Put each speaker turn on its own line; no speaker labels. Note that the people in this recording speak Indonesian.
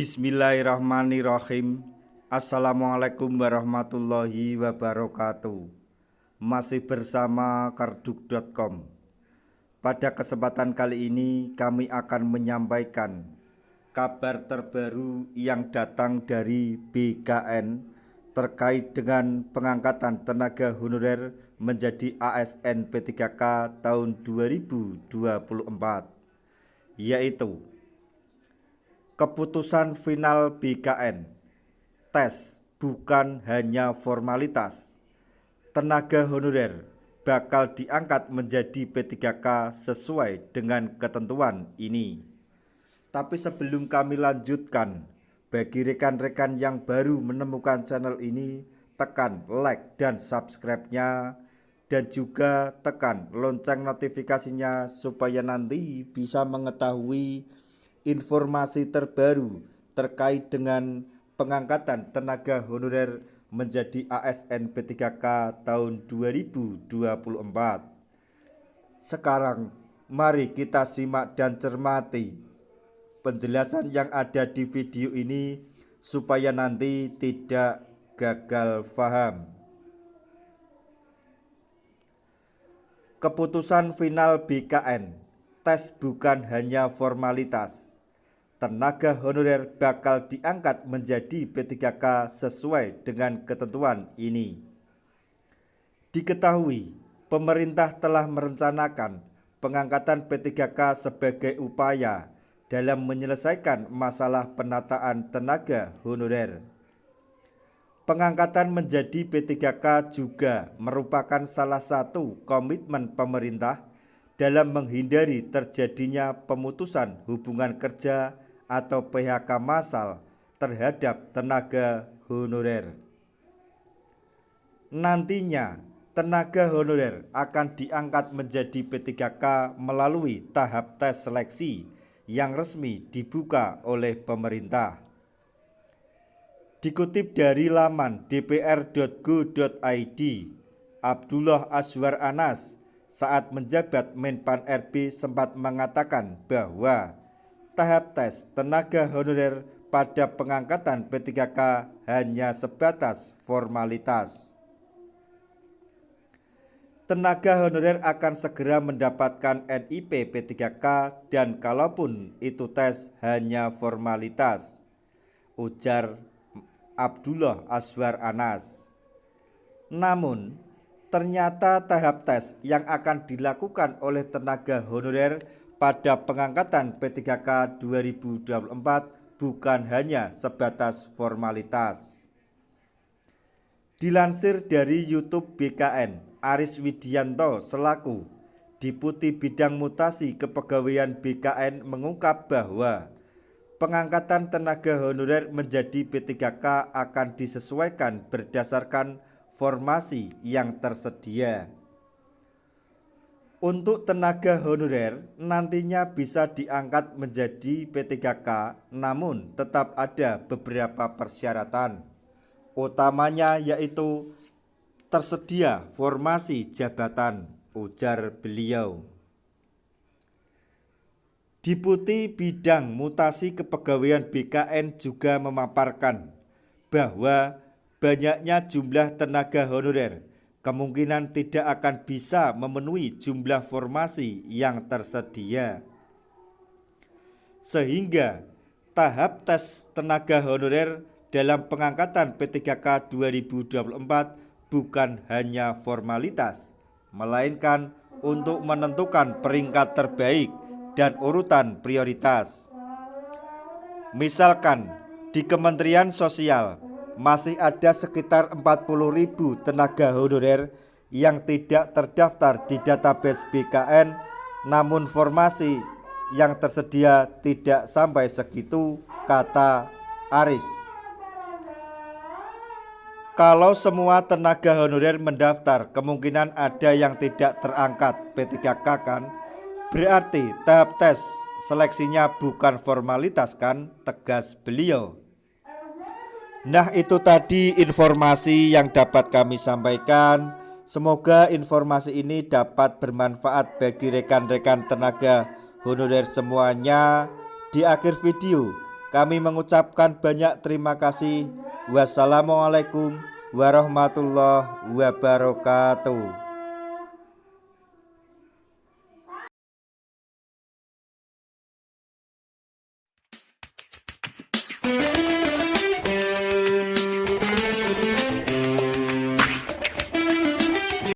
Bismillahirrahmanirrahim. Assalamualaikum warahmatullahi wabarakatuh. Masih bersama karduk.com. Pada kesempatan kali ini kami akan menyampaikan kabar terbaru yang datang dari BKN terkait dengan pengangkatan tenaga honorer menjadi ASN P3K tahun 2024, yaitu keputusan final BKN, tes bukan hanya formalitas. Tenaga honorer bakal diangkat menjadi P3K sesuai dengan ketentuan ini. Tapi sebelum kami lanjutkan, bagi rekan-rekan yang baru menemukan channel ini, tekan like dan subscribe-nya, dan juga tekan lonceng notifikasinya supaya nanti bisa mengetahui informasi terbaru terkait dengan pengangkatan tenaga honorer menjadi ASN P3K tahun 2024. Sekarang mari kita simak dan cermati penjelasan yang ada di video ini supaya nanti tidak gagal paham. Keputusan final BKN, tes bukan hanya formalitas. Tenaga honorer bakal diangkat menjadi P3K sesuai dengan ketentuan ini. Diketahui, pemerintah telah merencanakan pengangkatan P3K sebagai upaya dalam menyelesaikan masalah penataan tenaga honorer. Pengangkatan menjadi P3K juga merupakan salah satu komitmen pemerintah dalam menghindari terjadinya pemutusan hubungan kerja atau PHK massal terhadap tenaga honorer. Nantinya tenaga honorer akan diangkat menjadi P3K melalui tahap tes seleksi yang resmi dibuka oleh pemerintah. Dikutip dari laman dpr.go.id, Abdullah Azwar Anas saat menjabat Menpan RB sempat mengatakan bahwa tahap tes tenaga honorer pada pengangkatan P3K hanya sebatas formalitas. Tenaga honorer akan segera mendapatkan NIP P3K dan kalaupun itu tes hanya formalitas, ujar Abdullah Azwar Anas. Namun, ternyata tahap tes yang akan dilakukan oleh tenaga honorer pada pengangkatan P3K 2024 bukan hanya sebatas formalitas. Dilansir dari YouTube BKN, Aris Widianto selaku Deputi Bidang Mutasi Kepegawaian BKN mengungkap bahwa pengangkatan tenaga honorer menjadi P3K akan disesuaikan berdasarkan formasi yang tersedia. Untuk tenaga honorer nantinya bisa diangkat menjadi P3K, namun tetap ada beberapa persyaratan. Utamanya yaitu tersedia formasi jabatan, ujar beliau. Deputi Bidang Mutasi Kepegawaian BKN juga memaparkan bahwa banyaknya jumlah tenaga honorer kemungkinan tidak akan bisa memenuhi jumlah formasi yang tersedia. Sehingga tahap tes tenaga honorer dalam pengangkatan P3K 2024 bukan hanya formalitas, melainkan untuk menentukan peringkat terbaik dan urutan prioritas. Misalkan di Kementerian Sosial masih ada sekitar 40.000 tenaga honorer yang tidak terdaftar di database BKN, namun formasi yang tersedia tidak sampai segitu, kata Aris. Kalau semua tenaga honorer mendaftar, kemungkinan ada yang tidak terangkat P3K kan? Berarti tahap tes seleksinya bukan formalitas kan? Tegas beliau. Nah, itu tadi informasi yang dapat kami sampaikan. Semoga informasi ini dapat bermanfaat bagi rekan-rekan tenaga honorer semuanya. Di akhir video Kami mengucapkan banyak terima kasih. Wassalamualaikum warahmatullahi wabarakatuh.